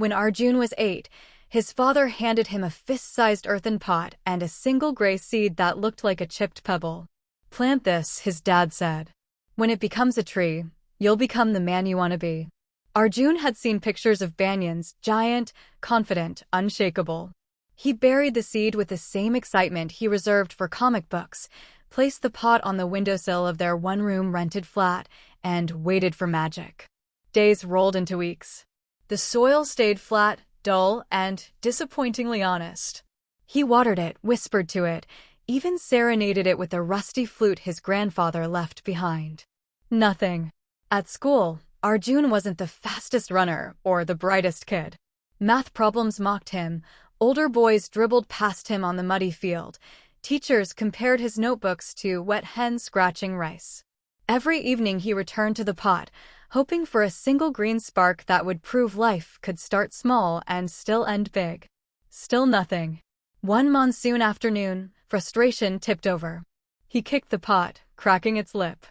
When Arjun was 8, his father handed him a fist-sized earthen pot and a single gray seed that looked like a chipped pebble. "Plant this," his dad said. "When it becomes a tree, you'll become the man you want to be." Arjun had seen pictures of banyans, giant, confident, unshakable. He buried the seed with the same excitement he reserved for comic books, placed the pot on the windowsill of their one-room rented flat, and waited for magic. Days rolled into weeks. The soil stayed flat, dull, and disappointingly honest. He watered it, whispered to it, even serenaded it with the rusty flute his grandfather left behind. Nothing. At school, Arjun wasn't the fastest runner or the brightest kid. Math problems mocked him, older boys dribbled past him on the muddy field, teachers compared his notebooks to wet hens scratching rice. Every evening he returned to the pot, hoping for a single green spark that would prove life could start small and still end big. Still nothing. One monsoon afternoon, frustration tipped over. He kicked the pot, cracking its lip.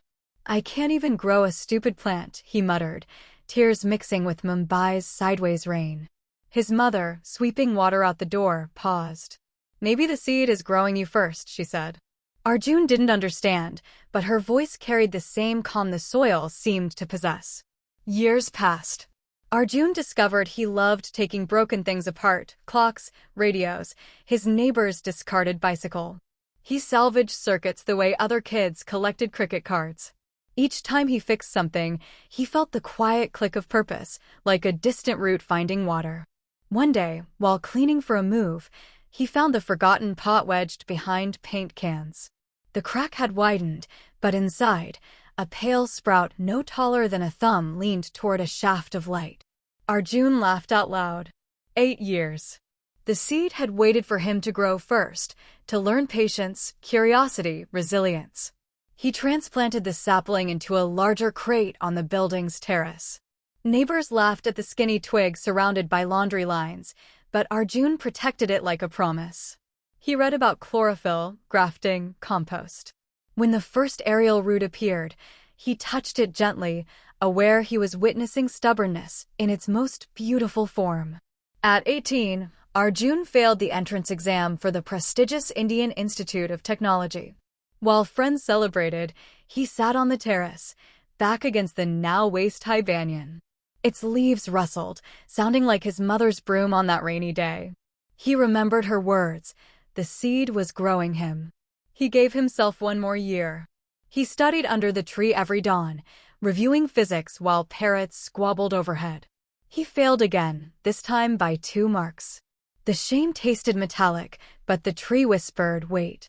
"I can't even grow a stupid plant," he muttered, tears mixing with Mumbai's sideways rain. His mother, sweeping water out the door, paused. "Maybe the seed is growing you first," she said. Arjun didn't understand, but her voice carried the same calm the soil seemed to possess. Years passed. Arjun discovered he loved taking broken things apart, clocks, radios, his neighbor's discarded bicycle. He salvaged circuits the way other kids collected cricket cards. Each time he fixed something, he felt the quiet click of purpose, like a distant root finding water. One day, while cleaning for a move, he found the forgotten pot wedged behind paint cans. The crack had widened, but inside, a pale sprout no taller than a thumb leaned toward a shaft of light. Arjun laughed out loud. 8 years. The seed had waited for him to grow first, to learn patience, curiosity, resilience. He transplanted the sapling into a larger crate on the building's terrace. Neighbors laughed at the skinny twig surrounded by laundry lines, but Arjun protected it like a promise. He read about chlorophyll, grafting, compost. When the first aerial root appeared, he touched it gently, aware he was witnessing stubbornness in its most beautiful form. At 18, Arjun failed the entrance exam for the prestigious Indian Institute of Technology. While friends celebrated, he sat on the terrace, back against the now waist-high banyan. Its leaves rustled, sounding like his mother's broom on that rainy day. He remembered her words. The seed was growing him. He gave himself one more year. He studied under the tree every dawn, reviewing physics while parrots squabbled overhead. He failed again, this time by 2 marks. The shame tasted metallic, but the tree whispered, "Wait."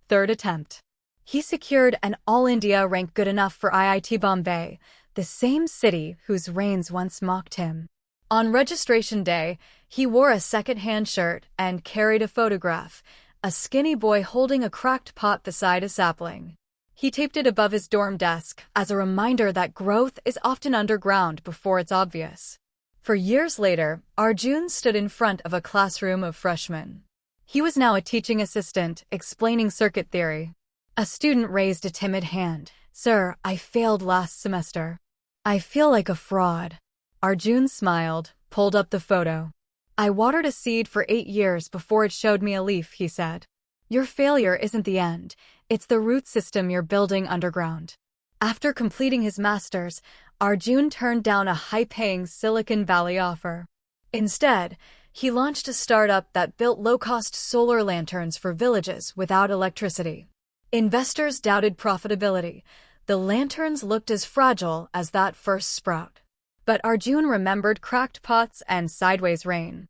Third attempt. He secured an all-India rank good enough for IIT Bombay, the same city whose rains once mocked him. On registration day, he wore a second-hand shirt and carried a photograph, a skinny boy holding a cracked pot beside a sapling. He taped it above his dorm desk as a reminder that growth is often underground before it's obvious. For years later, Arjun stood in front of a classroom of freshmen. He was now a teaching assistant, explaining circuit theory. A student raised a timid hand. "Sir, I failed last semester. I feel like a fraud." Arjun smiled, pulled up the photo. "I watered a seed for 8 years before it showed me a leaf," he said. "Your failure isn't the end. It's the root system you're building underground." After completing his master's, Arjun turned down a high-paying Silicon Valley offer. Instead, he launched a startup that built low-cost solar lanterns for villages without electricity. Investors doubted profitability. The lanterns looked as fragile as that first sprout. But Arjun remembered cracked pots and sideways rain.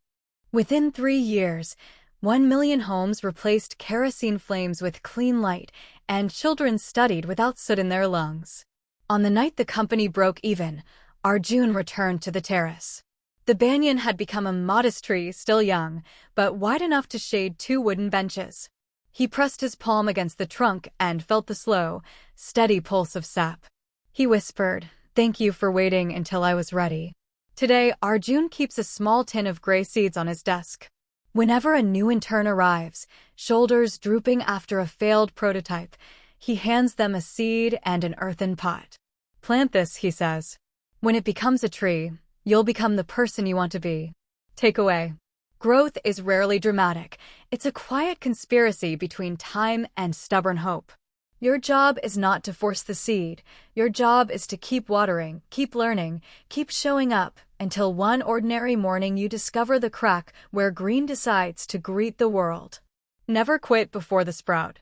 Within 3 years, 1 million homes replaced kerosene flames with clean light, and children studied without soot in their lungs. On the night the company broke even, Arjun returned to the terrace. The banyan had become a modest tree, still young, but wide enough to shade 2 wooden benches. He pressed his palm against the trunk and felt the slow, steady pulse of sap. He whispered, "Thank you for waiting until I was ready." Today, Arjun keeps a small tin of gray seeds on his desk. Whenever a new intern arrives, shoulders drooping after a failed prototype, he hands them a seed and an earthen pot. "Plant this," he says. "When it becomes a tree, you'll become the person you want to be." Takeaway. Growth is rarely dramatic. It's a quiet conspiracy between time and stubborn hope. Your job is not to force the seed. Your job is to keep watering, keep learning, keep showing up, until one ordinary morning you discover the crack where green decides to greet the world. Never quit before the sprout.